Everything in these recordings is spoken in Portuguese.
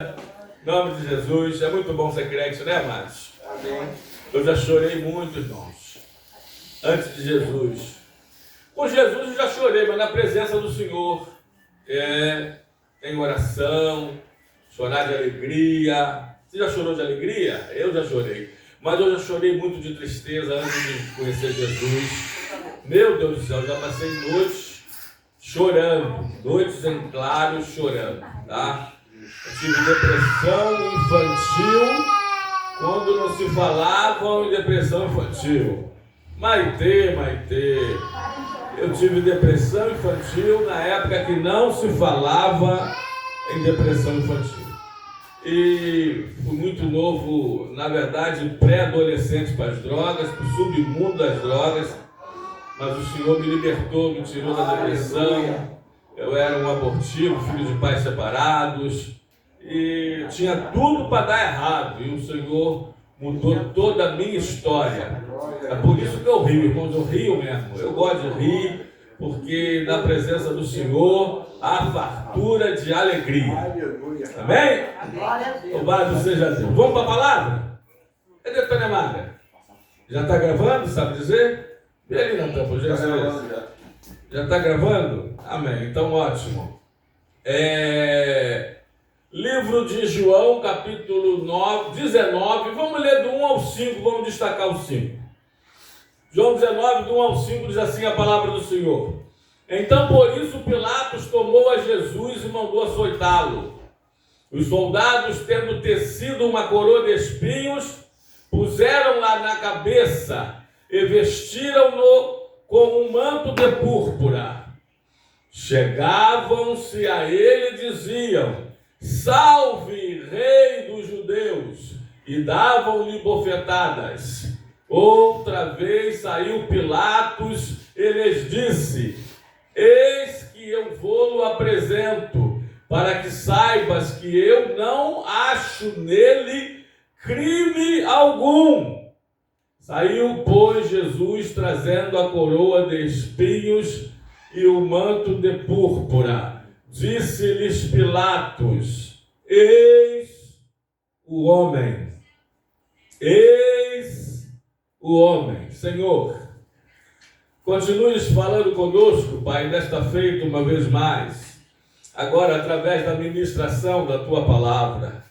Em nome de Jesus, é muito bom ser crente, né, amados? Amém. Eu já chorei muito, irmãos, antes de Jesus. Com Jesus eu já chorei, mas na presença do Senhor, em oração, chorar de alegria. Você já chorou de alegria? Eu já chorei. Mas eu já chorei muito de tristeza antes de conhecer Jesus. Meu Deus do céu, já passei noites chorando, noites em claro chorando, tá? Eu tive depressão infantil, quando não se falava em depressão infantil. Maitê. Eu tive depressão infantil na época que não se falava em depressão infantil. E fui muito novo, na verdade, pré-adolescente para as drogas, para o submundo das drogas. Mas o Senhor me libertou, me tirou da depressão. Eu era um abortivo, filho de pais separados. E tinha tudo para dar errado. E o Senhor mudou toda a minha história. É por isso que eu rio, irmãos, eu rio mesmo. Eu gosto de rir, porque na presença do Senhor há fartura de alegria. Amém? Louvado seja Deus. Vamos para a palavra? Cadê a Tânia Maga? Já está gravando, sabe dizer? Vê ali na tampa, já está gravando? Amém, então ótimo. Livro de João, capítulo 19, vamos ler do 1 ao 5, vamos destacar o 5. João 19, do 1 ao 5, diz assim a palavra do Senhor. Então, por isso, Pilatos tomou a Jesus e mandou açoitá-lo. Os soldados, tendo tecido uma coroa de espinhos, puseram-la na cabeça e vestiram-no com um manto de púrpura. Chegavam-se a ele e diziam: Salve, Rei dos Judeus! E davam-lhe bofetadas. Outra vez saiu Pilatos e lhes disse: Eis que eu vou-lo apresento, para que saibas que eu não acho nele crime algum. Saiu, pois, Jesus trazendo a coroa de espinhos e o manto de púrpura. Disse-lhes Pilatos: Eis o homem. Eis o homem. Senhor, continues falando conosco, Pai, nesta feita uma vez mais. Agora, através da ministração da Tua palavra.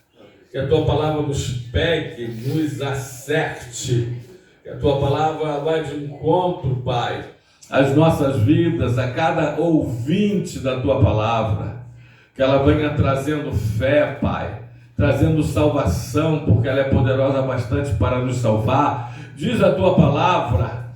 Que a Tua palavra nos pegue, nos acerte. Que a Tua palavra vá de encontro, Pai, às nossas vidas, a cada ouvinte da Tua palavra. Que ela venha trazendo fé, Pai, trazendo salvação, porque ela é poderosa bastante para nos salvar. Diz a Tua palavra,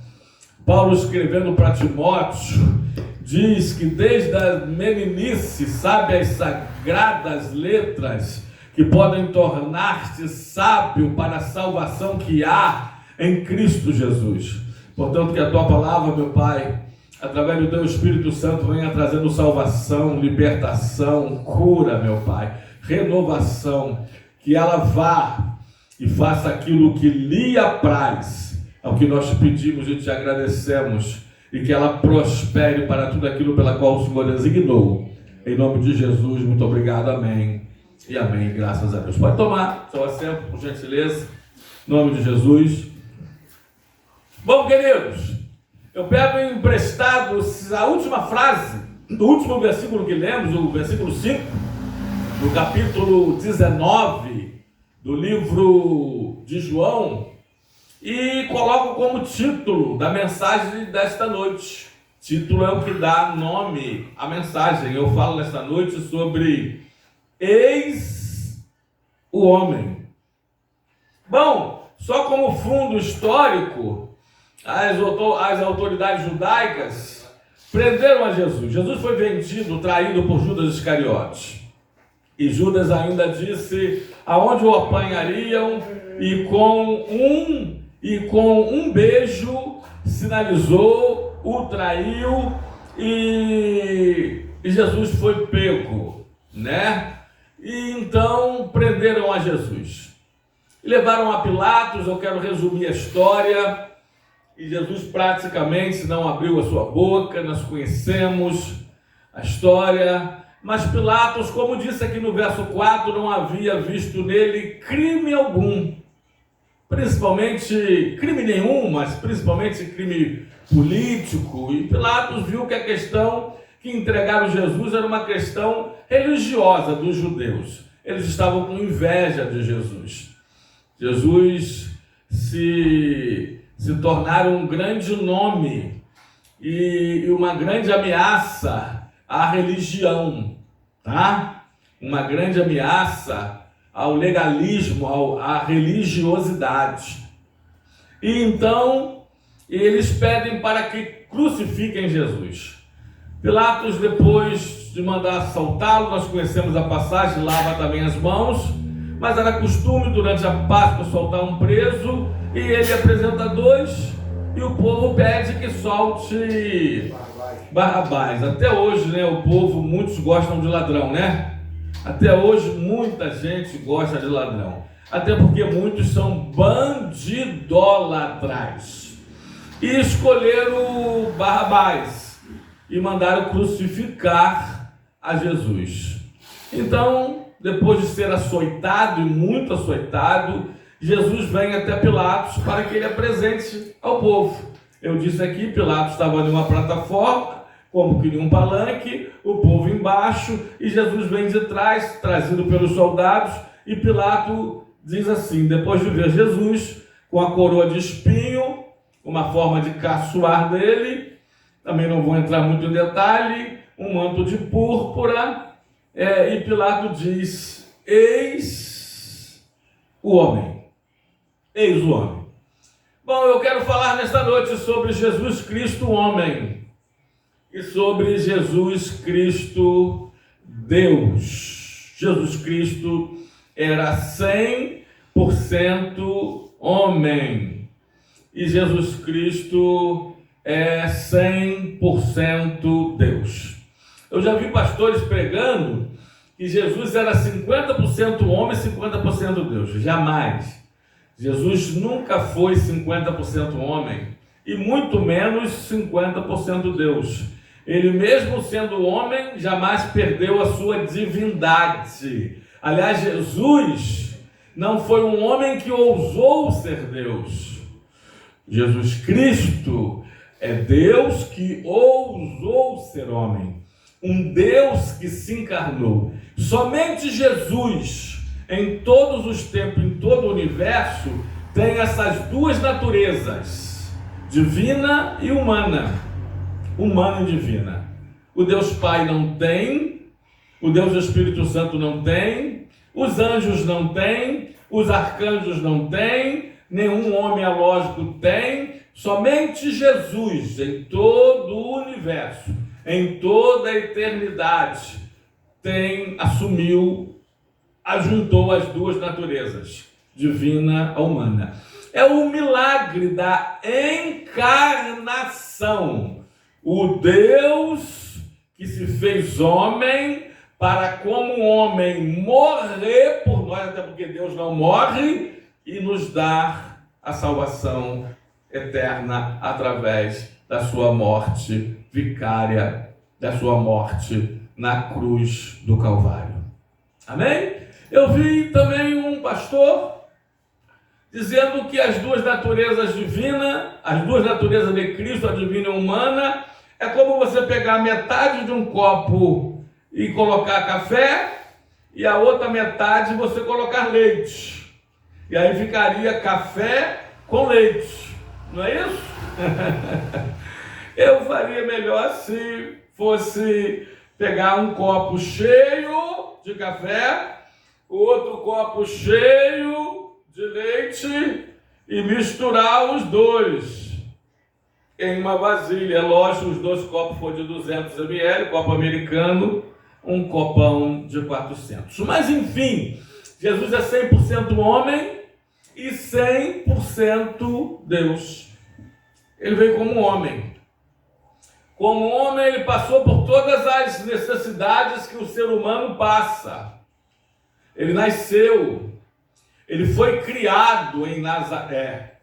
Paulo escrevendo para Timóteo, diz que desde a meninice sabe as sagradas letras que podem tornar-te sábio para a salvação que há em Cristo Jesus. Portanto, que a Tua palavra, meu Pai, através do Teu Espírito Santo, venha trazendo salvação, libertação, cura, meu Pai, renovação, que ela vá e faça aquilo que lhe apraz, é o que nós te pedimos e te agradecemos, e que ela prospere para tudo aquilo pela qual o Senhor designou. Em nome de Jesus, muito obrigado, amém e amém, graças a Deus. Pode tomar seu assento, por gentileza, em nome de Jesus. Bom, queridos, eu pego emprestado a última frase do último versículo que lemos, o versículo 5, do capítulo 19 do livro de João, e coloco como título da mensagem desta noite. Título é o que dá nome à mensagem. Eu falo nesta noite sobre Eis o homem. Bom, só como fundo histórico, as autoridades judaicas prenderam a Jesus. Jesus foi vendido, traído por Judas Iscariote. E Judas ainda disse aonde o apanhariam, e com um beijo sinalizou, o traiu, e Jesus foi pego, né? E então prenderam a Jesus. E levaram a Pilatos. Eu quero resumir a história. E Jesus praticamente não abriu a sua boca. Nós conhecemos a história. Mas Pilatos, como disse aqui no verso 4, não havia visto nele crime algum. Principalmente, crime nenhum, mas principalmente crime político. E Pilatos viu que a questão que entregaram Jesus era uma questão religiosa dos judeus. Eles estavam com inveja de Jesus. Jesus se tornaram um grande nome e uma grande ameaça à religião, tá? Uma grande ameaça ao legalismo, à religiosidade. E então eles pedem para que crucifiquem Jesus. Pilatos, depois de mandar soltá-lo, nós conhecemos a passagem, lava também as mãos, mas era costume durante a Páscoa soltar um preso, e ele apresenta dois, e o povo pede que solte Barrabás. Até hoje, né, o povo, muitos gostam de ladrão, né? Até hoje muita gente gosta de ladrão, até porque muitos são bandidólatras, e escolheram Barrabás e mandaram crucificar a Jesus. Então, depois de ser açoitado, e muito açoitado, Jesus vem até Pilatos para que ele apresente ao povo. Eu disse aqui, Pilatos estava em uma plataforma, como que em um palanque, o povo embaixo, e Jesus vem de trás, trazido pelos soldados, e Pilatos diz assim, depois de ver Jesus com a coroa de espinho, uma forma de caçoar dele, também não vou entrar muito em detalhe, um manto de púrpura, e Pilatos diz, eis o homem. Eis o homem. Bom, eu quero falar nesta noite sobre Jesus Cristo homem e sobre Jesus Cristo Deus. Jesus Cristo era 100% homem e Jesus Cristo é 100% Deus. Eu já vi pastores pregando que Jesus era 50% homem e 50% Deus. Jamais. Jesus nunca foi 50% homem e muito menos 50% Deus. Ele mesmo sendo homem, jamais perdeu a sua divindade. Aliás, Jesus não foi um homem que ousou ser Deus. Jesus Cristo é Deus que ousou ser homem. Um Deus que se encarnou. Somente Jesus, em todos os tempos, em todo o universo, tem essas duas naturezas, divina e humana. Humana e divina. O Deus Pai não tem, o Deus Espírito Santo não tem, os anjos não têm, os arcanjos não têm, nenhum homem alógico tem, somente Jesus, em todo o universo, em toda a eternidade, ajuntou as duas naturezas, divina a humana. É o milagre da encarnação. O Deus que se fez homem para, como homem, morrer por nós, até porque Deus não morre, e nos dar a salvação eterna através da sua morte vicária, da sua morte na cruz do Calvário. Amém? Eu vi também um pastor dizendo que as duas naturezas divinas, as duas naturezas de Cristo, a divina e a humana, é como você pegar metade de um copo e colocar café, e a outra metade você colocar leite. E aí ficaria café com leite. Não é isso? Eu faria melhor se fosse pegar um copo cheio de café, outro copo cheio de leite e misturar os dois em uma vasilha. É lógico, os dois copos foram de 200 ml, copo americano, um copão de 400. Mas enfim, Jesus é 100% homem e 100% Deus. Ele veio como homem. Como homem, ele passou por todas as necessidades que o ser humano passa. Ele nasceu, ele foi criado em Nazaré.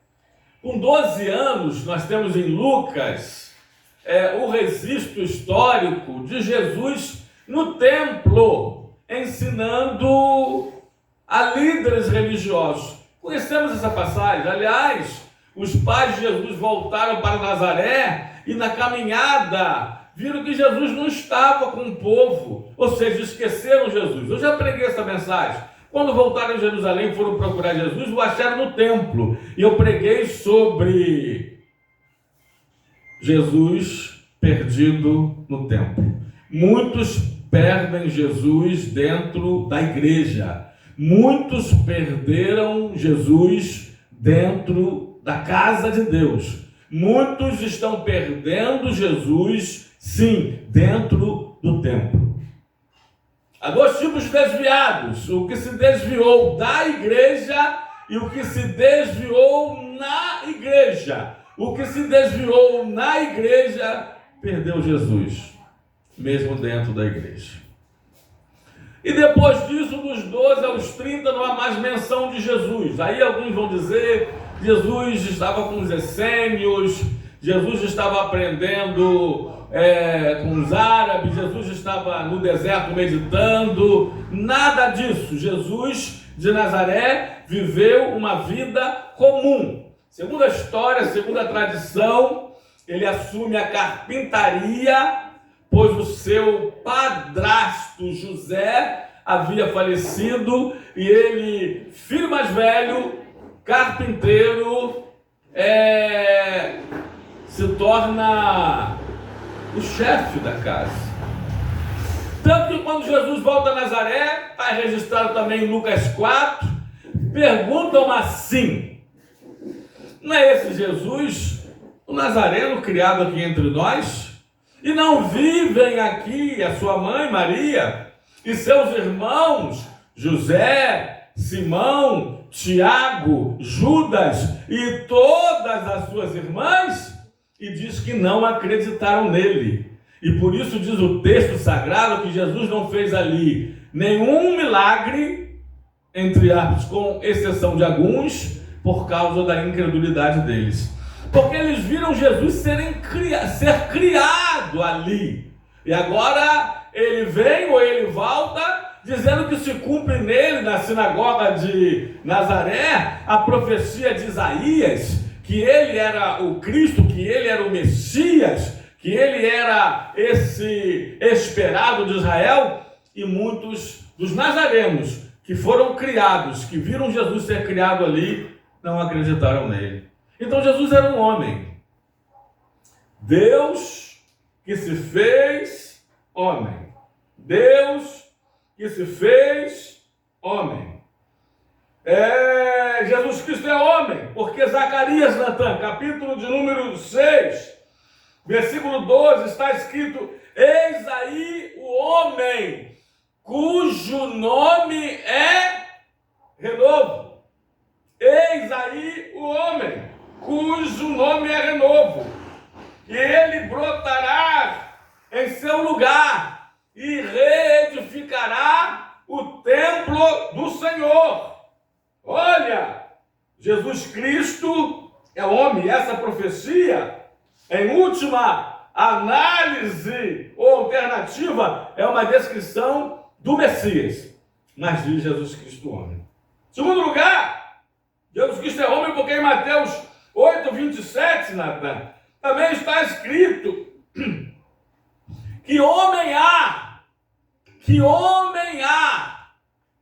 Com 12 anos, nós temos em Lucas o registro histórico de Jesus no templo, ensinando a líderes religiosos. Conhecemos essa passagem. Aliás, os pais de Jesus voltaram para Nazaré e na caminhada viram que Jesus não estava com o povo, ou seja, esqueceram Jesus. Eu já preguei essa mensagem. Quando voltaram em Jerusalém e foram procurar Jesus, o acharam no templo. E eu preguei sobre Jesus perdido no templo. Muitos perdem Jesus dentro da igreja. Muitos perderam Jesus dentro da casa de Deus. Muitos estão perdendo Jesus, sim, dentro do templo. Há dois tipos de desviados: o que se desviou da igreja e o que se desviou na igreja. O que se desviou na igreja perdeu Jesus, mesmo dentro da igreja. E depois disso, dos 12 aos 30, não há mais menção de Jesus. Aí alguns vão dizer que Jesus estava com os essênios, Jesus estava aprendendo com os árabes, Jesus estava no deserto meditando. Nada disso. Jesus de Nazaré viveu uma vida comum. Segundo a história, segundo a tradição, ele assume a carpintaria, pois o seu padrasto José havia falecido e ele, filho mais velho, carpinteiro, se torna o chefe da casa. Tanto que quando Jesus volta a Nazaré, está registrado também em Lucas 4, perguntam assim: não é esse Jesus, o Nazareno, criado aqui entre nós? E não vivem aqui a sua mãe Maria e seus irmãos José, Simão, Tiago, Judas e todas as suas irmãs? E diz que não acreditaram nele. E por isso diz o texto sagrado que Jesus não fez ali nenhum milagre, entre aspas, com exceção de alguns, por causa da incredulidade deles. Porque eles viram Jesus ser criado ali. E agora ele vem ou ele volta, dizendo que se cumpre nele, na sinagoga de Nazaré, a profecia de Isaías, que ele era o Cristo, que ele era o Messias, que ele era esse esperado de Israel. E muitos dos nazarenos que foram criados, que viram Jesus ser criado ali, não acreditaram nele. Então Jesus era um homem. Deus que se fez homem. Deus que se fez homem. Jesus Cristo é homem, porque Zacarias, Natan, capítulo de número 6, versículo 12, está escrito: eis aí o homem cujo nome é renovo. Eis aí o homem cujo nome é renovo, e ele brotará em seu lugar e reedificará o templo do Senhor. Olha, Jesus Cristo é homem, e essa profecia, em última análise ou alternativa, é uma descrição do Messias, mas diz Jesus Cristo homem. Segundo lugar, Jesus Cristo é homem porque em Mateus 8:27, Natan, também está escrito que homem há,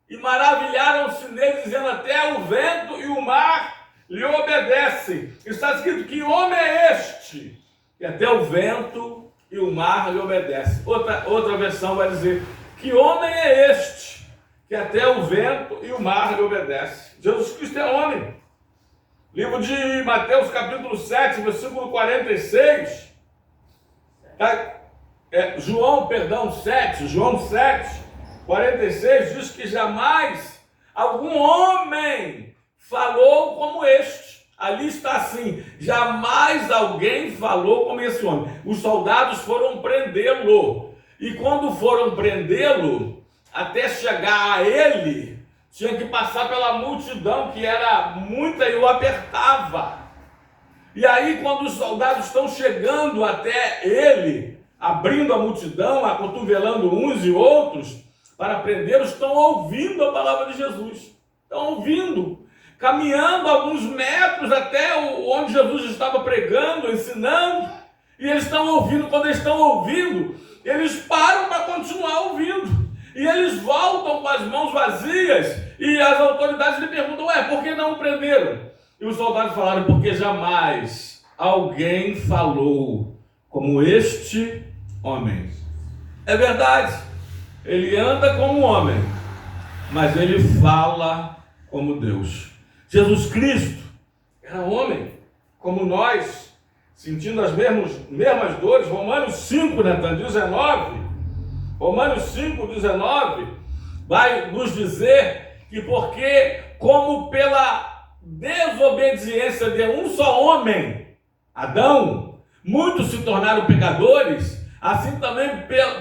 e maravilharam-se nele, dizendo: até o vento e o mar lhe obedecem. Está escrito: que homem é este? E até o vento e o mar lhe obedecem. Outra versão vai dizer: que homem é este? Que até o vento e o mar lhe obedecem. Jesus Cristo é homem. Livro de Mateus, capítulo 7, versículo 46. João 7, 46, diz que jamais algum homem falou como este. Ali está assim: jamais alguém falou como esse homem. Os soldados foram prendê-lo. E quando foram prendê-lo, até chegar a ele, tinha que passar pela multidão, que era muita, e o apertava. E aí, quando os soldados estão chegando até ele, abrindo a multidão, acotovelando uns e outros para prendê-los, estão ouvindo a palavra de Jesus. Estão ouvindo, caminhando alguns metros até onde Jesus estava pregando, ensinando, e eles estão ouvindo. Quando eles estão ouvindo, eles param para continuar ouvindo, e eles voltam com as mãos vazias, e as autoridades lhe perguntam: por que não o prenderam? E os soldados falaram: porque jamais alguém falou como este homem. É verdade, ele anda como homem, mas ele fala como Deus. Jesus Cristo era homem, como nós, sentindo as mesmas dores. Romanos 5, 19. Romanos 5,19 vai nos dizer que porque, como pela desobediência de um só homem, Adão, muitos se tornaram pecadores, assim também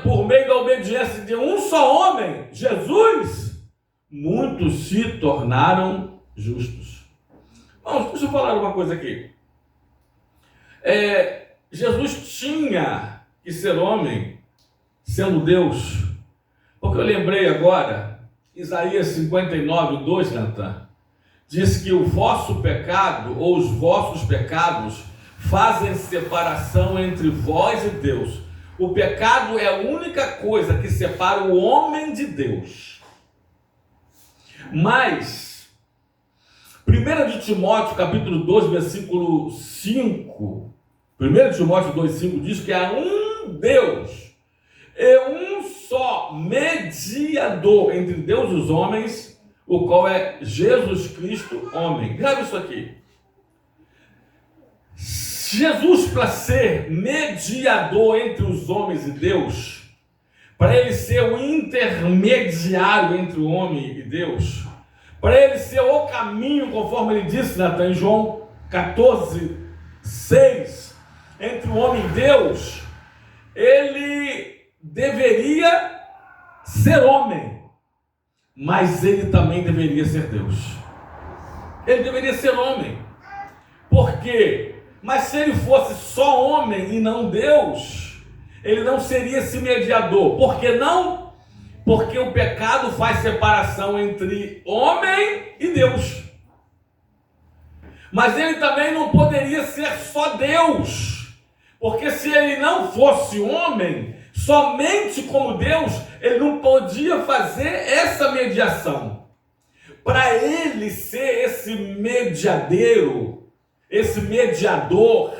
por meio da obediência de um só homem, Jesus, muitos se tornaram justos. Vamos, deixa eu falar uma coisa aqui. Jesus tinha que ser homem, sendo Deus, porque eu lembrei agora, Isaías 59, 2, Natan, diz que o vosso pecado, ou os vossos pecados, fazem separação entre vós e Deus. O pecado é a única coisa que separa o homem de Deus. Mas 1 de Timóteo, capítulo 2, versículo 5, 1 Timóteo 2,5 diz que há um Deus e um só mediador entre Deus e os homens, o qual é Jesus Cristo, homem. Grave isso aqui. Jesus, para ser mediador entre os homens e Deus, para ele ser o intermediário entre o homem e Deus, para ele ser o caminho, conforme ele disse, Natan, em João 14, 6, entre o homem e Deus, ele deveria ser homem, mas ele também deveria ser Deus. Ele deveria ser homem. Por quê? Mas se ele fosse só homem e não Deus, ele não seria esse mediador. Por que não? Porque o pecado faz separação entre homem e Deus. Mas ele também não poderia ser só Deus, porque se ele não fosse homem, somente como Deus, ele não podia fazer essa mediação. Para ele ser esse mediadeiro, esse mediador,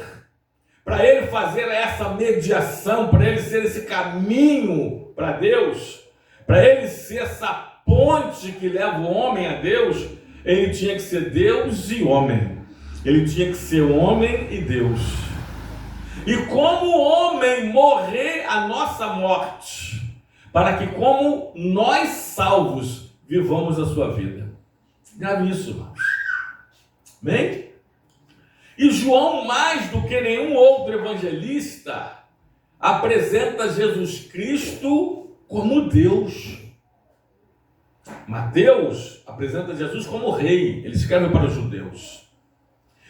para ele fazer essa mediação, para ele ser esse caminho para Deus, para ele ser essa ponte que leva o homem a Deus, ele tinha que ser Deus e homem. Ele tinha que ser homem e Deus. E como homem morrer a nossa morte, para que como nós salvos vivamos a sua vida. Grave isso, irmãos. Amém? E João, mais do que nenhum outro evangelista, apresenta Jesus Cristo como Deus. Mateus apresenta Jesus como rei, ele escreve para os judeus.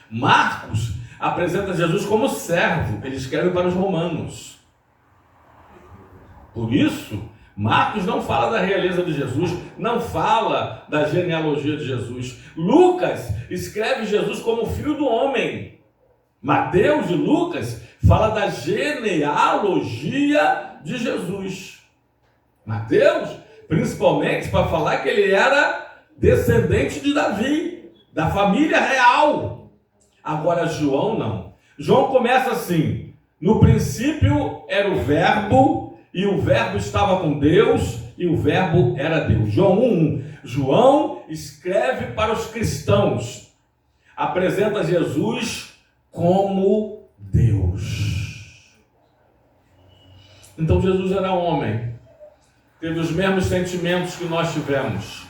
Marcos apresenta Jesus como servo, ele escreve para os romanos. Por isso, Marcos não fala da realeza de Jesus, não fala da genealogia de Jesus. Lucas escreve Jesus como filho do homem. Mateus e Lucas falam da genealogia de Jesus. Mateus, principalmente, para falar que ele era descendente de Davi, da família real. Agora João não. João começa assim: no princípio era o verbo, e o verbo estava com Deus, e o verbo era Deus. João 1:1. João escreve para os cristãos, apresenta Jesus como Deus. Então Jesus era homem, teve os mesmos sentimentos que nós tivemos.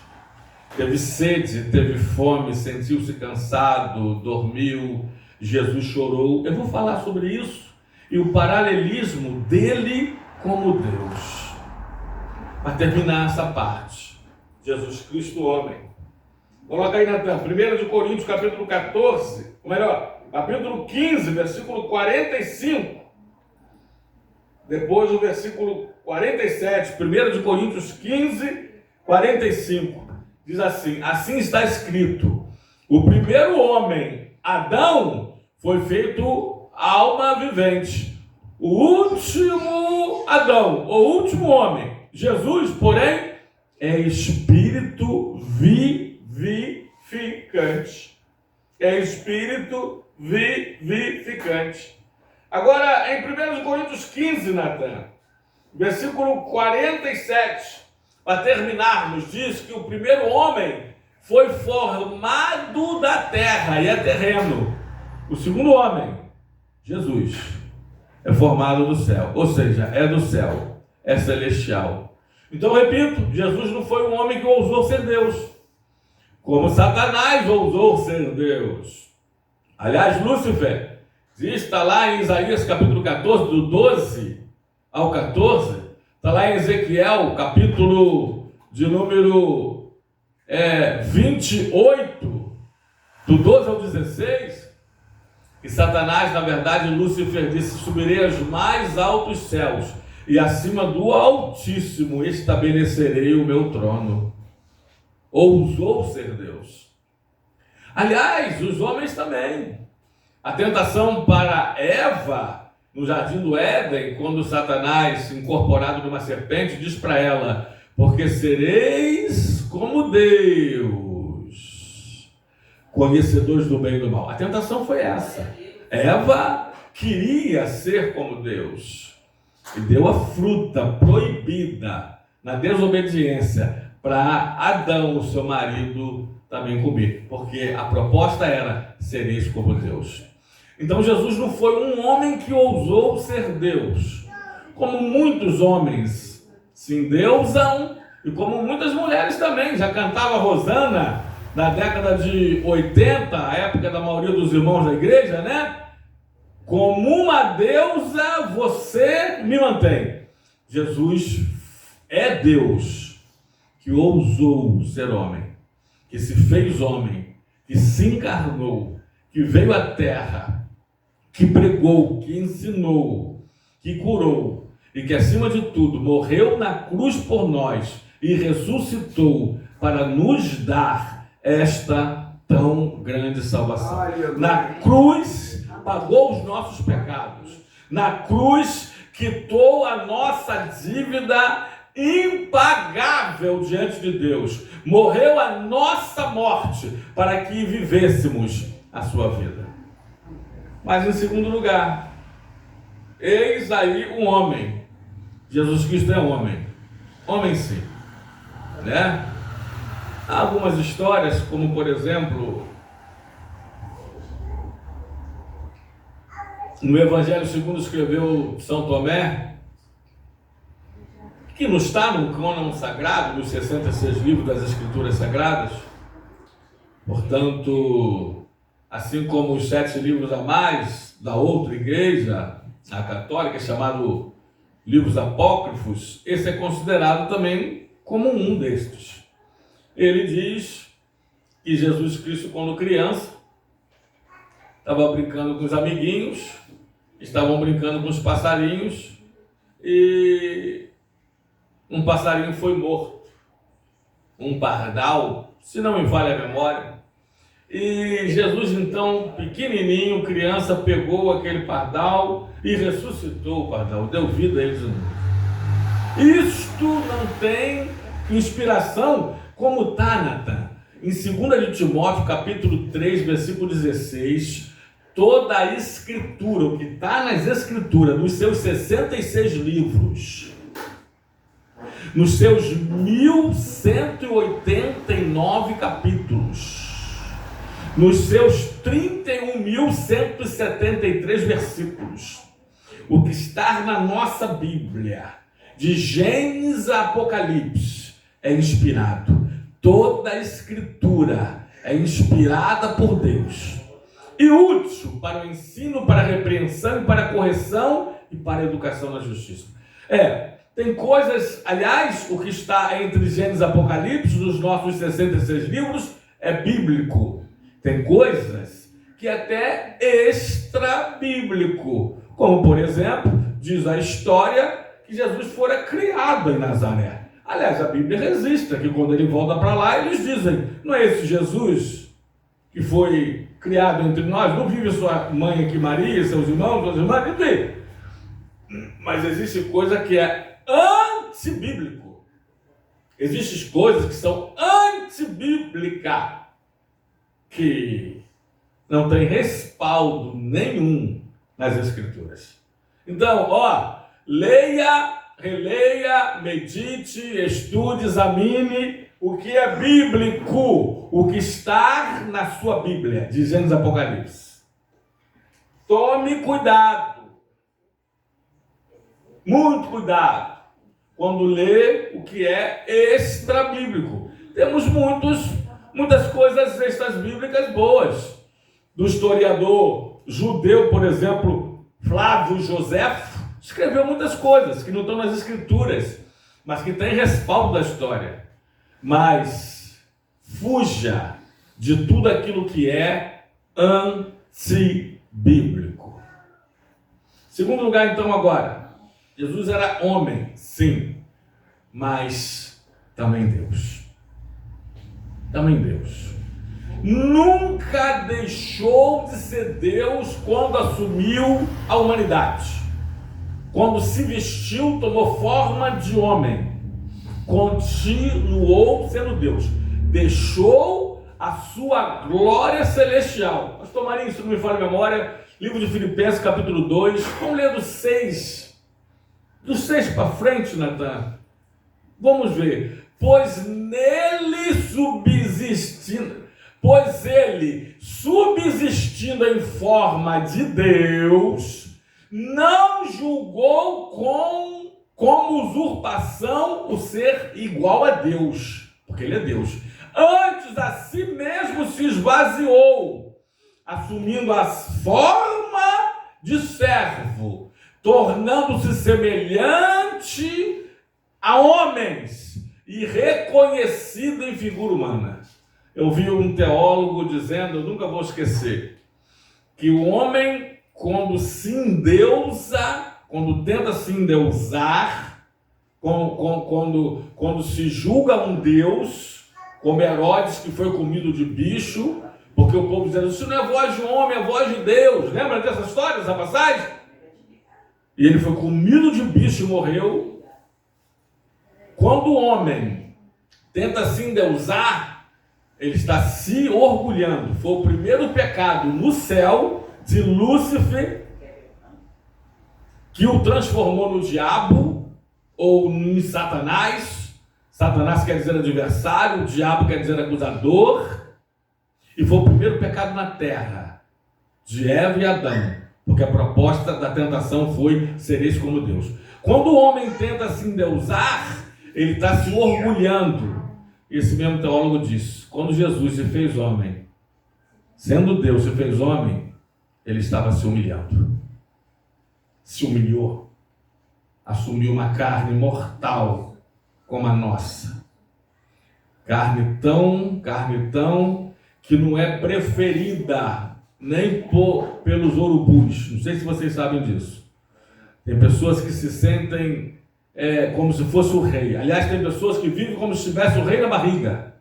Teve sede, teve fome, sentiu-se cansado, dormiu, Jesus chorou. Eu vou falar sobre isso e o paralelismo dele como Deus. Para terminar essa parte, Jesus Cristo homem. Coloca aí, Natan, 1 de Coríntios, capítulo 14, ou melhor, capítulo 15, versículo 45. Depois o versículo 47, 1 de Coríntios 15, 45, diz assim: assim está escrito, o primeiro homem, Adão, foi feito alma vivente. O último Adão, o último homem, Jesus, porém, é espírito vivificante. É espírito vivificante. Agora, em 1 Coríntios 15, Natan, versículo 47, para terminarmos, diz que o primeiro homem foi formado da terra e é terreno. O segundo homem, Jesus, é formado do céu, ou seja, é do céu, é celestial. Então, repito, Jesus não foi um homem que ousou ser Deus, como Satanás ousou ser Deus. Aliás, Lúcifer, está lá em Isaías capítulo 14, do 12 ao 14, está lá em Ezequiel, capítulo de número 28, do 12 ao 16, e Satanás, na verdade, Lúcifer disse: subirei aos mais altos céus, e acima do Altíssimo estabelecerei o meu trono. Ousou ser Deus. Aliás, os homens também. A tentação para Eva, no jardim do Éden, quando Satanás, incorporado numa serpente, diz para ela: porque sereis como Deus, conhecedores do bem e do mal. A tentação foi essa. Eva queria ser como Deus e deu a fruta proibida na desobediência para Adão, seu marido, também comer, porque a proposta era: sereis como Deus. Então Jesus não foi um homem que ousou ser Deus, como muitos homens se endeusam e como muitas mulheres também. Já cantava Rosana na década de 80, a época da maioria dos irmãos da igreja, né? Como uma deusa você me mantém. Jesus é Deus que ousou ser homem, que se fez homem, que se encarnou, que veio à terra, que pregou, que ensinou, que curou e que, acima de tudo, morreu na cruz por nós e ressuscitou para nos dar esta tão grande salvação. Na cruz pagou os nossos pecados, na cruz quitou a nossa dívida impagável diante de Deus, morreu a nossa morte para que vivêssemos a sua vida. Mas em segundo lugar, eis aí um homem. Jesus Cristo é homem sim, né? Há algumas histórias, como por exemplo, no Evangelho segundo escreveu São Tomé, que não está no cânon sagrado, nos 66 livros das Escrituras Sagradas. Portanto, assim como os 7 livros a mais da outra igreja, a católica, chamado livros apócrifos, esse é considerado também como um destes. Ele diz que Jesus Cristo, quando criança, estava brincando com os amiguinhos, estavam brincando com os passarinhos, e um passarinho foi morto, um pardal, se não me falha a memória. E Jesus, então, pequenininho, criança, pegou aquele pardal e ressuscitou o pardal, deu vida a ele de novo. Isto não tem inspiração como está, Natan, em 2 de Timóteo, capítulo 3, versículo 16, toda a escritura, o que está nas escrituras, nos seus 66 livros, nos seus 1189 capítulos, nos seus 31.173 versículos, o que está na nossa Bíblia, de Gênesis a Apocalipse, é inspirado. Toda a escritura é inspirada por Deus e útil para o ensino, para a repreensão, para a correção e para a educação na justiça. Tem coisas, aliás, o que está entre Gênesis e Apocalipse, nos nossos 66 livros, é bíblico. Tem coisas que até extra-bíblico, como, por exemplo, diz a história que Jesus fora criado em Nazaré. Aliás, a Bíblia registra que quando ele volta para lá, eles dizem, não é esse Jesus que foi criado entre nós? Não vive sua mãe aqui, Maria, seus irmãos, suas irmãs? Enfim. Mas existe coisa que é antibíblico. Existem coisas que são antibíblicas, que não tem respaldo nenhum nas Escrituras. Então, leia, releia, medite, estude, examine o que é bíblico, o que está na sua Bíblia, diz Gênesis Apocalipse. Tome cuidado, muito cuidado, quando lê o que é extra-bíblico. Temos muitas coisas extras-bíblicas boas. Do historiador judeu, por exemplo, Flávio Joséfo, escreveu muitas coisas que não estão nas Escrituras, mas que têm respaldo da história. Mas fuja de tudo aquilo que é antibíblico. Segundo lugar, então, agora, Jesus era homem, sim, mas também Deus. Também Deus. Nunca deixou de ser Deus quando assumiu a humanidade. Quando se vestiu, tomou forma de homem. Continuou sendo Deus. Deixou a sua glória celestial. Pastor Marinho, se não me falha a memória, livro de Filipenses, capítulo 2. Vamos ler do 6 para frente, Natan. Vamos ver. Pois ele, subsistindo em forma de Deus, não julgou como usurpação o ser igual a Deus, porque ele é Deus. Antes a si mesmo se esvaziou, assumindo a forma de servo, tornando-se semelhante a homens e reconhecido em figura humana. Eu vi um teólogo dizendo, eu nunca vou esquecer, que o homem, quando se endeusa, quando tenta se endeusar, quando se julga um Deus, como Herodes, que foi comido de bicho, porque o povo dizendo, isso não é voz de homem, é voz de Deus. Lembra dessa história, dessa passagem? E ele foi comido de bicho e morreu. Quando o homem tenta se endeusar, ele está se orgulhando. Foi o primeiro pecado no céu de Lúcifer que o transformou no diabo ou em Satanás. Satanás quer dizer adversário, o diabo quer dizer acusador. E foi o primeiro pecado na terra de Eva e Adão, porque a proposta da tentação foi: sereis como Deus. Quando o homem tenta se endeusar, ele está se orgulhando. Esse mesmo teólogo diz, quando Jesus se fez homem, sendo Deus se fez homem, ele estava se humilhando. Se humilhou. Assumiu uma carne mortal como a nossa. Carne tão que não é preferida nem pelos urubus. Não sei se vocês sabem disso. Tem pessoas que se sentem como se fosse o rei. Aliás, tem pessoas que vivem como se tivesse o rei na barriga.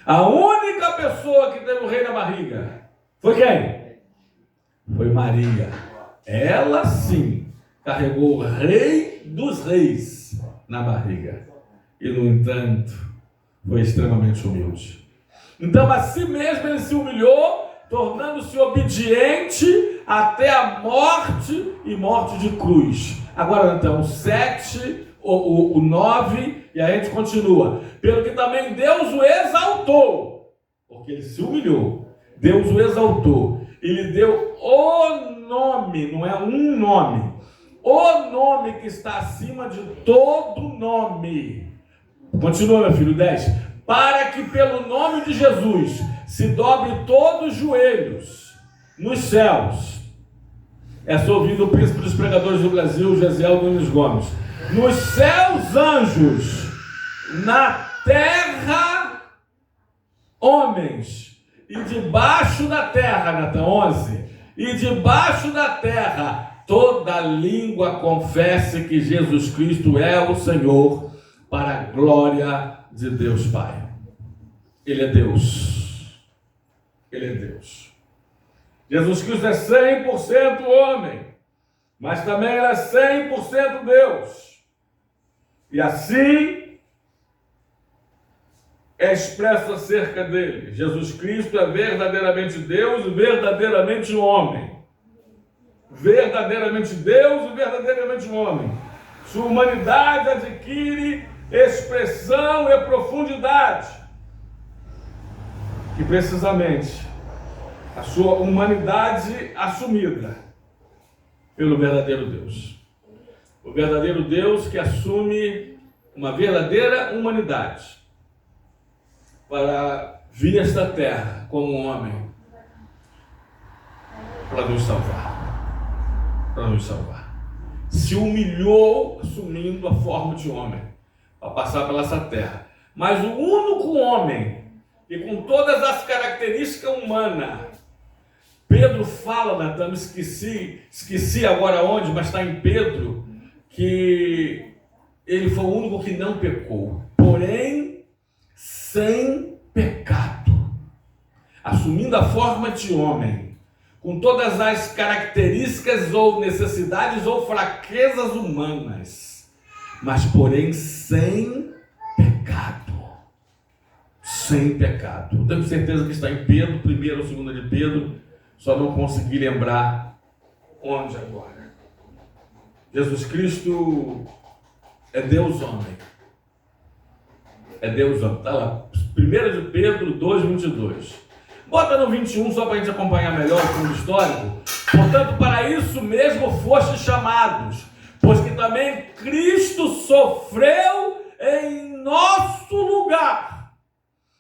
A única pessoa que teve o rei na barriga foi quem? Foi Maria. Ela sim carregou o rei dos reis na barriga. E, no entanto, foi extremamente humilde. Então, a si mesmo ele se humilhou, tornando-se obediente até a morte e morte de cruz. Agora, então, o 7, o 9, e a gente continua. Pelo que também Deus o exaltou, porque ele se humilhou. Deus o exaltou. Ele deu o nome, não é um nome. O nome que está acima de todo nome. Continua, meu filho, 10. Para que pelo nome de Jesus se dobre todos os joelhos nos céus. Essa ouvindo o príncipe dos pregadores do Brasil, Gesiel Nunes Gomes. Nos céus, anjos. Na terra, homens. E debaixo da terra, Natan, 11. E debaixo da terra, toda língua confesse que Jesus Cristo é o Senhor, para a glória de Deus Pai. Ele é Deus. Ele é Deus. Jesus Cristo é 100% homem, mas também ele é 100% Deus. E assim é expresso acerca dele. Jesus Cristo é verdadeiramente Deus e verdadeiramente homem. Verdadeiramente Deus e verdadeiramente homem. Sua humanidade adquire expressão e profundidade. E precisamente a sua humanidade assumida pelo verdadeiro Deus. O verdadeiro Deus que assume uma verdadeira humanidade para vir a esta terra como um homem para nos salvar. Para nos salvar. Se humilhou assumindo a forma de homem para passar pela essa terra. Mas o único homem que com todas as características humanas, Pedro fala, Natan, esqueci agora onde, mas está em Pedro, que ele foi o único que não pecou, porém sem pecado, assumindo a forma de homem, com todas as características ou necessidades ou fraquezas humanas, mas porém sem pecado. Sem pecado. Eu tenho certeza que está em Pedro, 1º ou 2º de Pedro, só não consegui lembrar onde agora. Jesus Cristo é Deus homem. É Deus homem. Está lá. 1 de Pedro 2:22. Bota no 21 só para a gente acompanhar melhor o fundo histórico. Portanto, para isso mesmo fostes chamados, pois que também Cristo sofreu em nosso lugar,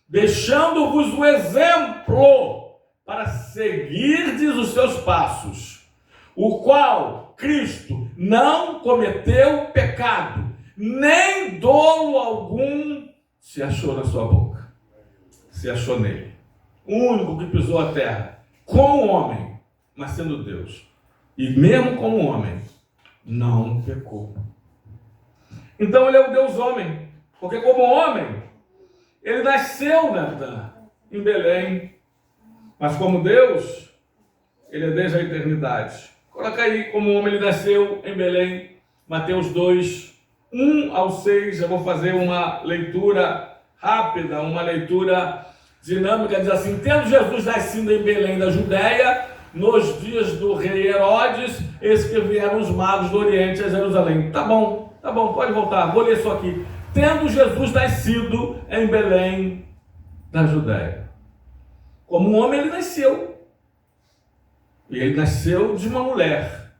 deixando-vos o exemplo para seguirdes os seus passos, o qual Cristo não cometeu pecado, nem dolo algum se achou na sua boca, se achou nele. O único que pisou a terra como homem, mas sendo Deus, e mesmo como homem, não pecou. Então ele é o Deus homem, porque como homem, ele nasceu, Natan, em Belém, mas como Deus, ele é desde a eternidade. Coloca aí, como homem ele nasceu em Belém, Mateus 2, 1 ao 6, eu vou fazer uma leitura rápida, uma leitura dinâmica, diz assim: tendo Jesus nascido em Belém da Judéia, nos dias do rei Herodes, eis que vieram os magos do Oriente a Jerusalém. Tá bom, pode voltar, vou ler só aqui. Tendo Jesus nascido em Belém da Judéia. Como um homem ele nasceu. E ele nasceu de uma mulher.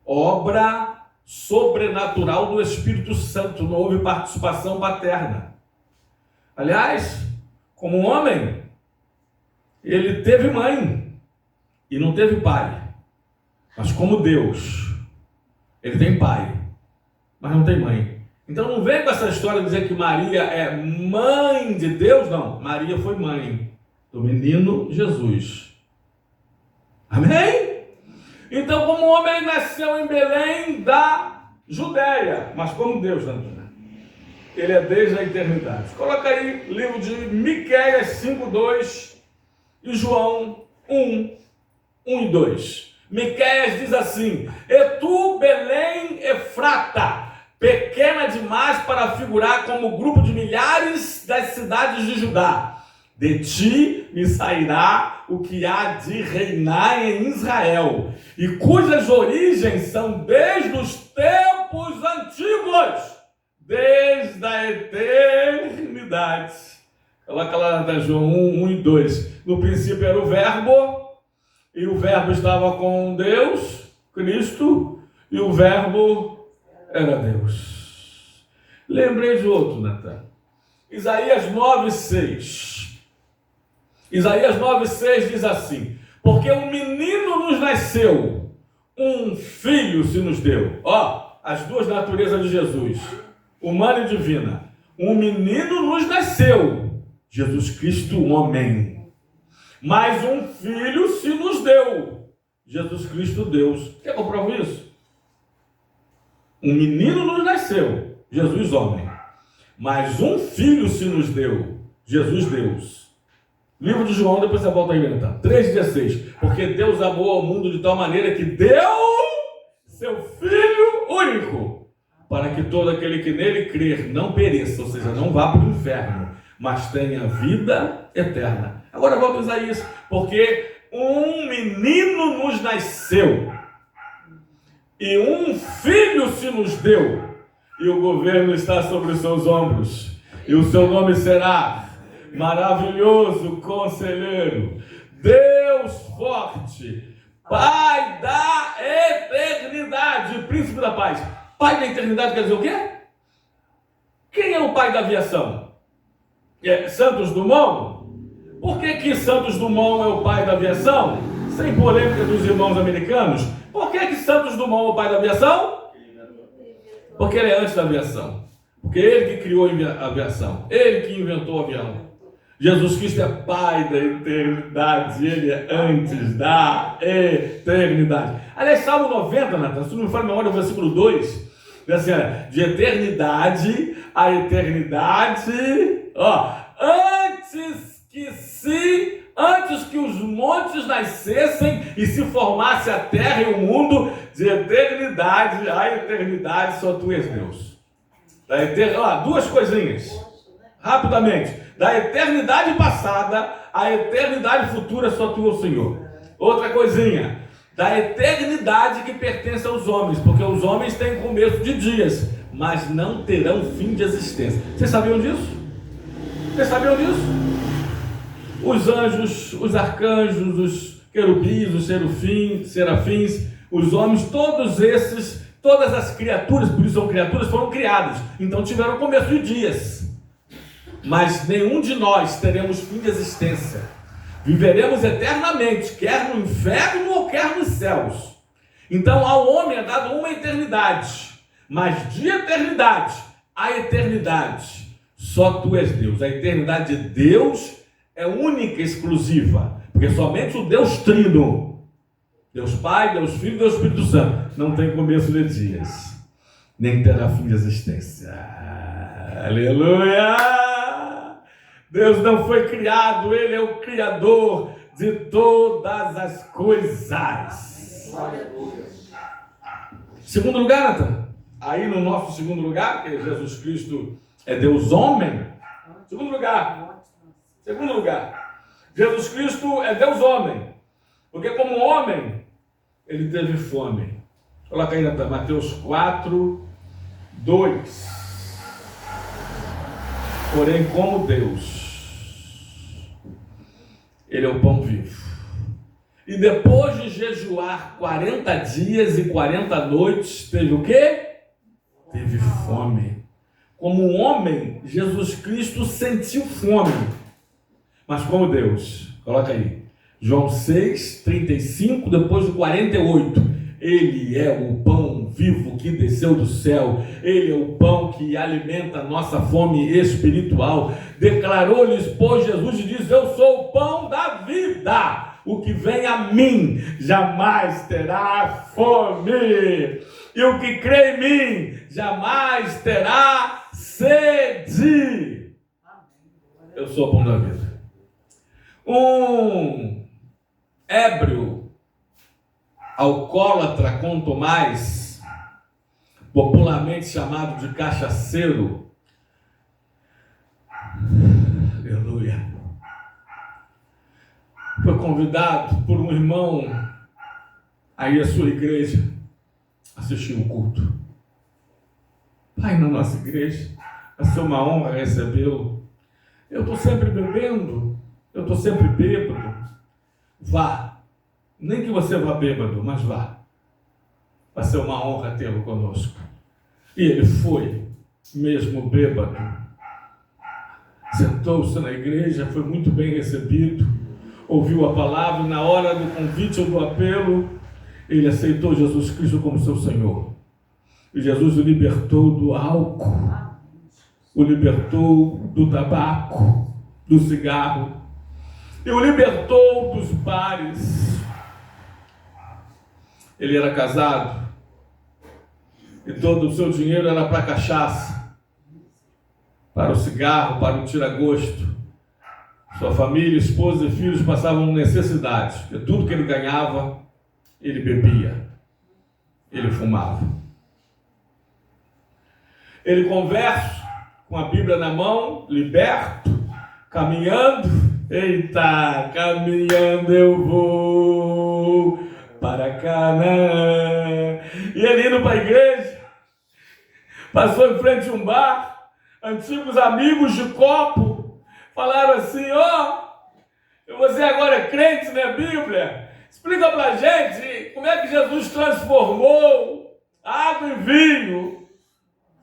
Obra sobrenatural do Espírito Santo, não houve participação paterna. Aliás, como homem, ele teve mãe e não teve pai. Mas como Deus, ele tem pai, mas não tem mãe. Então não vem com essa história de dizer que Maria é mãe de Deus, não. Maria foi mãe do menino Jesus. Amém? Então, como homem, ele nasceu em Belém da Judéia, mas como Deus, ele é desde a eternidade. Coloca aí livro de Miqueias 5:2 e João 1:2. Miqueias diz assim: e tu, Belém Efrata, pequena demais para figurar como grupo de milhares das cidades de Judá, de ti me sairá o que há de reinar em Israel, e cujas origens são desde os tempos antigos, desde a eternidade. Coloca lá na João 1:2. No princípio era o Verbo, e o Verbo estava com Deus, Cristo, e o Verbo era Deus. Lembrei de outro, Natan. Isaías 9:6. Isaías 9:6 diz assim: porque um menino nos nasceu, um filho se nos deu. As duas naturezas de Jesus, humana e divina. Um menino nos nasceu, Jesus Cristo, homem. Mas um filho se nos deu, Jesus Cristo Deus. Quer que eu provo isso? Um menino nos nasceu, Jesus homem. Mas um filho se nos deu, Jesus Deus. Livro de João, depois você volta a inventar. 3,16. Porque Deus amou ao mundo de tal maneira que deu seu Filho único, para que todo aquele que nele crer não pereça, ou seja, não vá para o inferno, mas tenha vida eterna. Agora volta a Isaías. Porque um menino nos nasceu, e um filho se nos deu, e o governo está sobre os seus ombros, e o seu nome será Maravilhoso Conselheiro, Deus Forte, Pai da Eternidade, Príncipe da Paz. Pai da Eternidade quer dizer o quê? Quem é o pai da aviação? Santos Dumont? Por que Santos Dumont é o pai da aviação? Sem polêmica dos irmãos americanos. Por que Santos Dumont é o pai da aviação? Porque ele é antes da aviação. Porque ele que criou a aviação. Ele que inventou o avião. Jesus Cristo é pai da eternidade. Ele é antes da eternidade. Aliás, Salmo 90, Natan, se não me fala a memória, o versículo 2, diz assim, de eternidade a eternidade, antes que os montes nascessem e se formasse a terra e o mundo, de eternidade a eternidade, só tu és Deus. Duas coisinhas, rapidamente. Da eternidade passada à eternidade futura, só tu é o Senhor. Outra coisinha, da eternidade que pertence aos homens, porque os homens têm começo de dias, mas não terão fim de existência. Vocês sabiam disso? Vocês sabiam disso? Os anjos, os arcanjos, os querubins, os serafins, os homens, todos esses, todas as criaturas, por isso são criaturas, foram criados, então tiveram começo de dias. Mas nenhum de nós teremos fim de existência. Viveremos eternamente, quer no inferno ou quer nos céus. Então ao homem é dado uma eternidade, mas de eternidade a eternidade, só tu és Deus. A eternidade de Deus é única, exclusiva, porque somente o Deus Trino, Deus Pai, Deus Filho, Deus Espírito Santo, não tem começo de dias, nem terá fim de existência. Aleluia! Deus não foi criado, Ele é o Criador de todas as coisas. Segundo lugar, Natan, aí no nosso segundo lugar, que Jesus Cristo é Deus homem. Segundo lugar, Jesus Cristo é Deus homem, porque como homem, Ele teve fome. Coloca aí, Natan, Mateus 4, 2. Porém, como Deus, Ele é o pão vivo. E depois de jejuar 40 dias e 40 noites, teve o quê? Teve fome. Como homem, Jesus Cristo sentiu fome. Mas como Deus, coloca aí, João 6, 35, depois do 48. Ele é o pão vivo que desceu do céu. Ele é o pão que alimenta a nossa fome espiritual. Declarou-lhes, pois, Jesus, e diz: eu sou o pão da vida. O que vem a mim jamais terá fome. E o que crê em mim jamais terá sede. Eu sou o pão da vida. Um ébrio, alcoólatra, quanto mais, popularmente chamado de cachaceiro, aleluia, foi convidado por um irmão a ir à sua igreja assistir um culto. Pai, na nossa igreja, vai ser uma honra recebê-lo. Eu estou sempre bebendo, eu estou sempre bêbado. Vá. Nem que você vá bêbado, mas vá. Vai ser uma honra tê-lo conosco. E ele foi, mesmo bêbado. Sentou-se na igreja, foi muito bem recebido, ouviu a palavra, e na hora do convite ou do apelo, ele aceitou Jesus Cristo como seu Senhor. E Jesus o libertou do álcool, o libertou do tabaco, do cigarro, e o libertou dos bares. Ele era casado e todo o seu dinheiro era para a cachaça, para o cigarro, para o tira-gosto. Sua família, esposa e filhos passavam necessidades, porque tudo que ele ganhava, ele bebia, ele fumava. Ele conversa com a Bíblia na mão, liberto, caminhando. Eita, caminhando eu vou para Canaã. E ele indo para a igreja, passou em frente a um bar, antigos amigos de copo falaram assim: ó, você agora é crente na Bíblia? Explica pra gente como é que Jesus transformou água em vinho.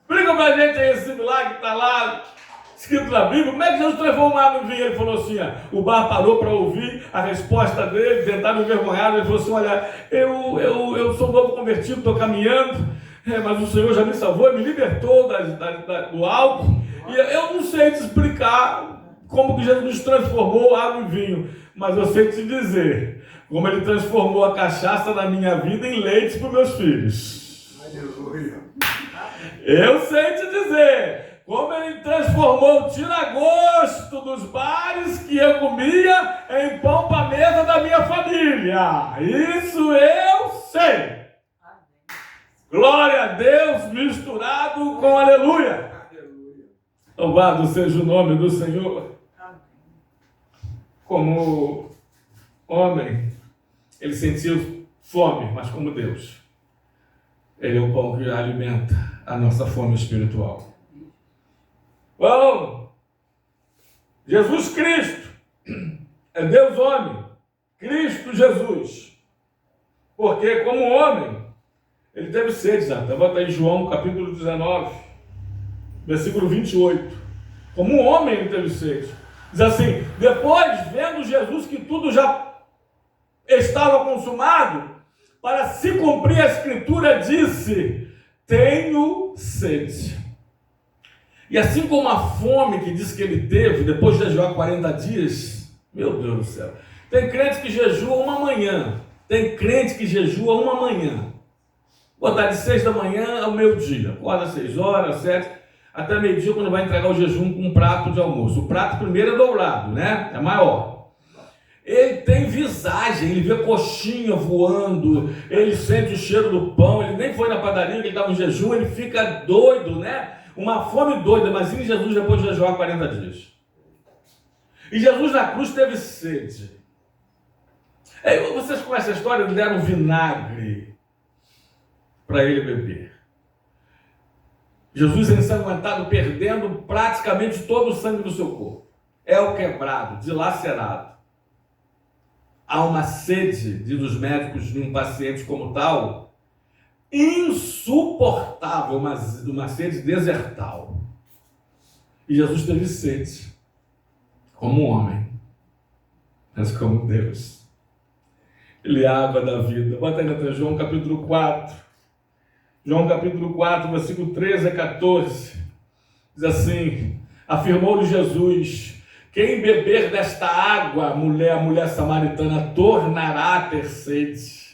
Explica pra gente aí esse milagre que está lá escrito na Bíblia. Como é que Jesus transformou água em vinho? Ele falou assim, ó, o bar parou para ouvir a resposta dele, tentaram envergonhar. Ele falou assim: olha, eu sou novo convertido, estou caminhando, mas o Senhor já me salvou, me libertou do álcool, e eu não sei te explicar como que Jesus transformou água em vinho, mas eu sei te dizer como ele transformou a cachaça da minha vida em leite para os meus filhos. Aleluia. Eu sei te dizer como ele transformou o tira-gosto dos bares que eu comia em pão para a mesa da minha família. Isso eu sei. Glória a Deus misturado com aleluia. Louvado seja o nome do Senhor. Como homem, ele sentiu fome, mas como Deus, ele é o pão que alimenta a nossa fome espiritual. Bom, Jesus Cristo é Deus homem, Cristo Jesus, porque como homem, ele teve sede, já estava em João capítulo 19, versículo 28, como um homem ele teve sede. Diz assim: depois, vendo Jesus que tudo já estava consumado, para se cumprir a escritura, disse: tenho sede. E assim como a fome que diz que ele teve, depois de jejuar 40 dias, meu Deus do céu, tem crente que jejua uma manhã, tem crente que jejua uma manhã, botar de 6 da manhã ao meio-dia, acorda às 6 horas, 7, até meio-dia, quando vai entregar o jejum com um prato de almoço. O prato primeiro é dobrado, né? É maior. Ele tem visagem, ele vê coxinha voando, ele sente o cheiro do pão, ele nem foi na padaria, ele estava em jejum, ele fica doido, né? Uma fome doida. Mas em Jesus, depois de jejuar 40 dias. E Jesus na cruz teve sede. Vocês conhecem a história? Deram vinagre para ele beber. Jesus ensanguentado, perdendo praticamente todo o sangue do seu corpo. É o quebrado, dilacerado. Há uma sede, diz os médicos, de um paciente como tal, insuportável, uma sede desertal. E Jesus teve sede, como um homem, mas como Deus. Ele é a água da vida. Bota aí até João capítulo 4. João capítulo 4, versículo 13 a 14. Diz assim: afirmou-lhe Jesus: quem beber desta água, a mulher samaritana, tornará a ter sede.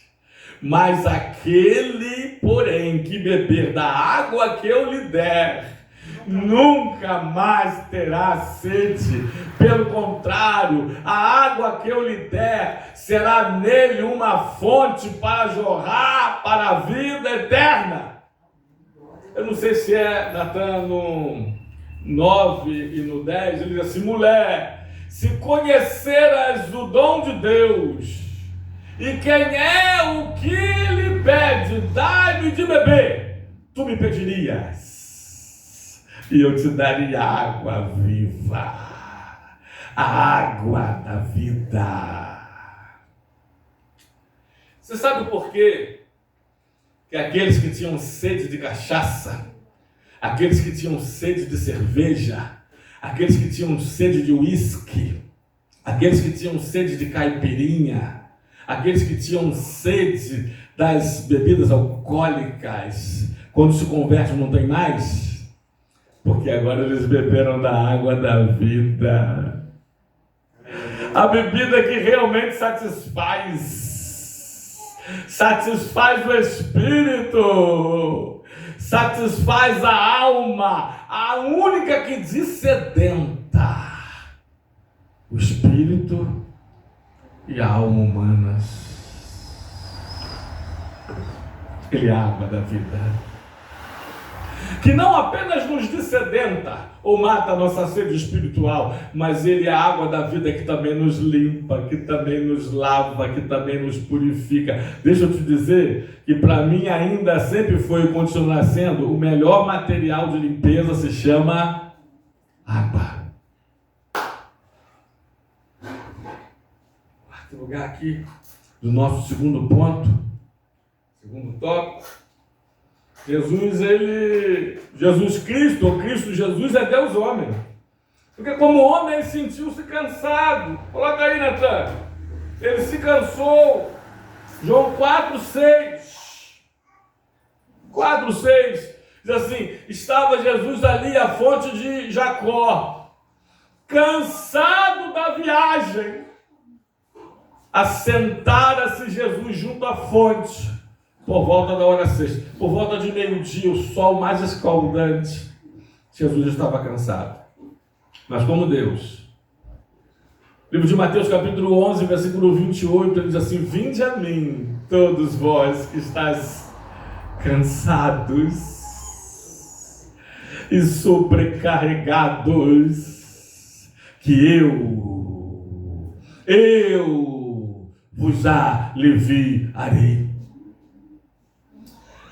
Mas aquele, porém, que beber da água que eu lhe der, nunca mais terá sede. Pelo contrário, a água que eu lhe der será nele uma fonte para jorrar para a vida eterna. Eu não sei se é Natan no 9 e no 10, ele diz assim: mulher, se conheceras o dom de Deus, e quem é o que lhe pede, dai-me de beber, tu me pedirias, e eu te daria água viva, a água da vida. Você sabe por quê? Que aqueles que tinham sede de cachaça, aqueles que tinham sede de cerveja, aqueles que tinham sede de uísque, aqueles que tinham sede de caipirinha, aqueles que tinham sede das bebidas alcoólicas, quando se converte não tem mais, porque agora eles beberam da água da vida, a bebida que realmente satisfaz, satisfaz o espírito, satisfaz a alma, a única que dessedenta o espírito e a alma humanas. Ele é a água da vida, que não apenas nos dessedenta ou mata a nossa sede espiritual, mas ele é a água da vida que também nos limpa, que também nos lava, que também nos purifica. Deixa eu te dizer que para mim ainda sempre foi e continuará sendo o melhor material de limpeza, se chama água. Quarto lugar aqui do nosso segundo ponto, segundo tópico. Jesus Cristo, ou Cristo Jesus, é Deus homem. Porque como homem ele sentiu-se cansado. Coloca aí, Natan. Ele se cansou. João 4,6. 4,6. Diz assim: estava Jesus ali à fonte de Jacó, cansado da viagem. Assentara-se Jesus junto à fonte, por volta da hora sexta, por volta de meio-dia, o sol mais escaldante. Jesus estava cansado. Mas como Deus. Livro de Mateus, capítulo 11, versículo 28, ele diz assim: vinde a mim, todos vós que estáis cansados e sobrecarregados, que eu vos aliviarei.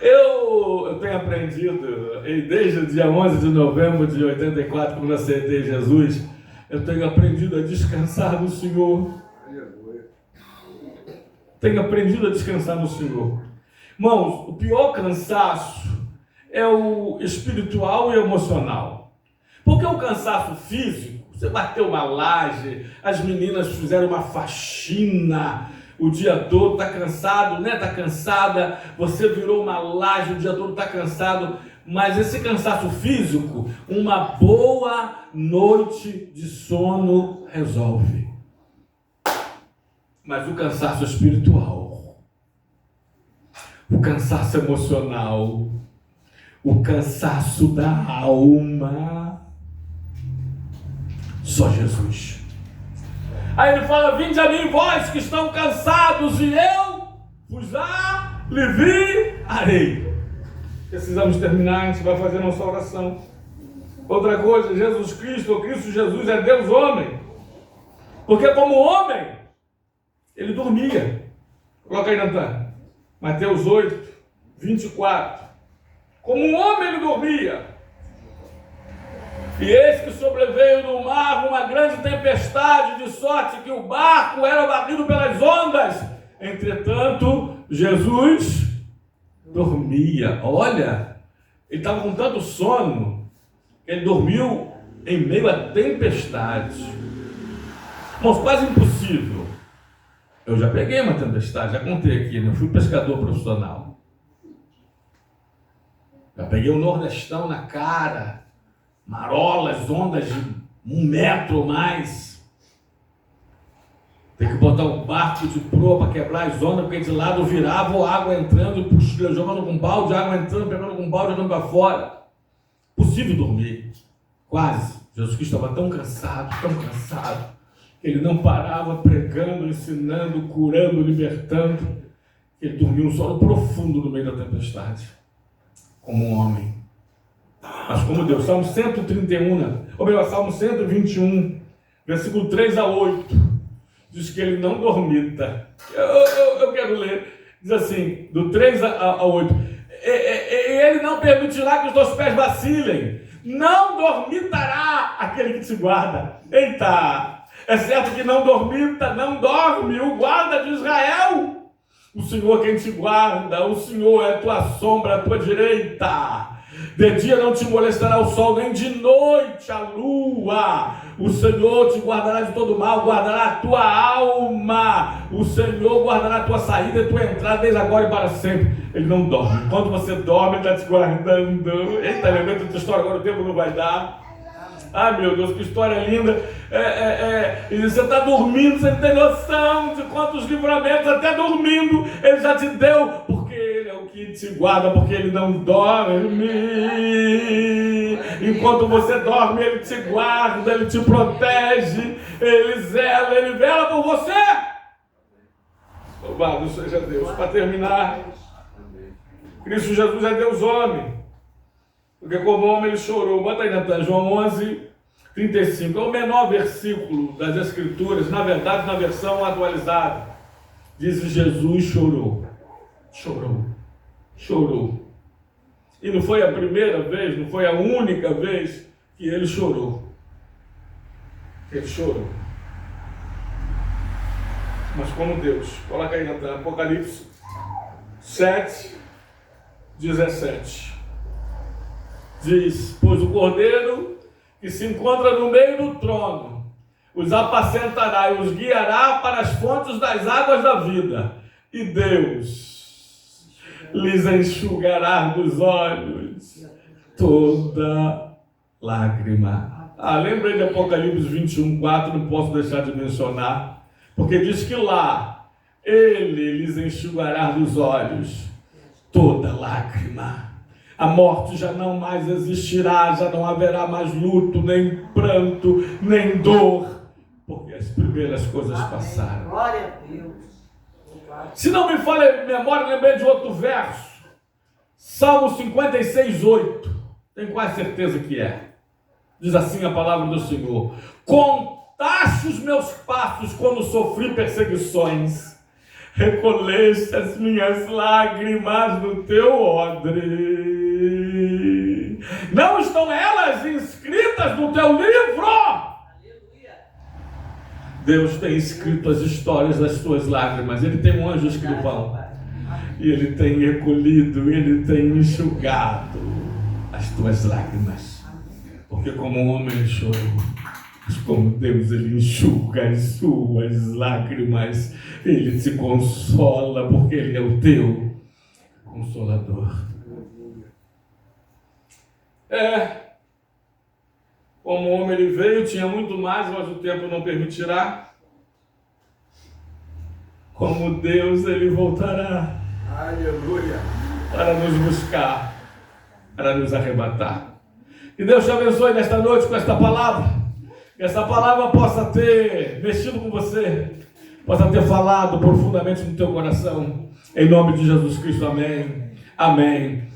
Eu tenho aprendido, desde o dia 11 de novembro de 84, quando aceitei Jesus, eu tenho aprendido a descansar no Senhor. Tenho aprendido a descansar no Senhor. Irmãos, o pior cansaço é o espiritual e emocional. Porque o cansaço físico, você bateu uma laje, as meninas fizeram uma faxina, o dia todo, está cansado, né? Está cansada, você virou uma laje, o dia todo está cansado, mas esse cansaço físico, uma boa noite de sono resolve. Mas o cansaço espiritual, o cansaço emocional, o cansaço da alma, só Jesus. Aí ele fala: vinde a mim, vós que estão cansados, e eu vos aliviarei. Precisamos terminar, a gente vai fazer nossa oração. Outra coisa, Jesus Cristo, ou Cristo Jesus, é Deus homem. Porque como homem, ele dormia. Coloca aí, Natan. Mateus 8, 24. Como um homem ele dormia. E eis que sobreveio no mar uma grande tempestade, de sorte que o barco era batido pelas ondas. Entretanto, Jesus dormia. Olha, ele estava com tanto sono que ele dormiu em meio à tempestade. Mas quase impossível. Eu já peguei uma tempestade, já contei aqui, né? Eu fui pescador profissional. Já peguei um nordestão na cara, marolas, ondas de 1 metro ou mais. Tem que botar um barco de proa para quebrar as ondas, porque de lado virava a água entrando, jogando com balde, água entrando, pegando com balde, jogando para fora. Possível dormir. Quase. Jesus Cristo estava tão cansado, que ele não parava pregando, ensinando, curando, libertando. Ele dormiu um sono profundo no meio da tempestade, como um homem. Mas como Deus. Salmo 131, ou melhor, Salmo 121, versículo 3 a 8, diz que ele não dormita. Eu quero ler. Diz assim, do 3 a 8. Ele não permitirá que os teus pés vacilem. Não dormitará aquele que te guarda. Eita! É certo que não dormita, não dorme o guarda de Israel. O Senhor quem te guarda, o Senhor é a tua sombra, a tua direita. De dia não te molestará o sol, nem de noite a lua. O Senhor te guardará de todo mal, guardará a tua alma. O Senhor guardará a tua saída e a tua entrada, desde agora e para sempre. Ele não dorme. Quando você dorme, ele está te guardando. Eita, lembrando da tua história, agora o tempo não vai dar. Ai, meu Deus, que história linda. E você está dormindo, você não tem noção de quantos livramentos, até dormindo, Ele já te deu, porque Ele é o que te guarda, porque Ele não dorme. Enquanto você dorme, Ele te guarda, Ele te protege, Ele vela por você. Louvado seja Deus. Para terminar, Cristo Jesus é Deus homem, porque como homem Ele chorou. Bota aí, Natan, João 11:35. É o menor versículo das Escrituras, na verdade, na versão atualizada. Diz: Jesus chorou. Chorou. E não foi a primeira vez, não foi a única vez que Ele chorou. Ele chorou. Mas como Deus. Coloca aí, Natan, Apocalipse 7:17. Diz: pois o Cordeiro que se encontra no meio do trono os apacentará e os guiará para as fontes das águas da vida, e Deus lhes enxugará dos olhos toda lágrima. Lembrei de Apocalipse 21:4, não posso deixar de mencionar, porque diz que lá Ele lhes enxugará dos olhos toda lágrima. A morte já não mais existirá, já não haverá mais luto, nem pranto, nem dor, porque as primeiras coisas passaram. Glória a Deus. Se não me falha a memória, lembrei de outro verso. Salmo 56:8. Tenho quase certeza que é. Diz assim a palavra do Senhor: contaste os meus passos quando sofri perseguições, recolheste as minhas lágrimas no teu odre. Não estão elas inscritas no teu livro? Aleluia. Deus tem escrito as histórias das tuas lágrimas. Ele tem um anjo escrivão. E Ele tem recolhido, Ele tem enxugado as tuas lágrimas. Porque como um homem chorou, mas como Deus, Ele enxuga as suas lágrimas. Ele te consola, porque Ele é o teu consolador. Como homem Ele veio, tinha muito mais, mas o tempo não permitirá. Como Deus, Ele voltará. Aleluia. Para nos buscar, para nos arrebatar. Que Deus te abençoe nesta noite com esta palavra. Que essa palavra possa ter mexido com você, possa ter falado profundamente no teu coração. Em nome de Jesus Cristo, amém. Amém.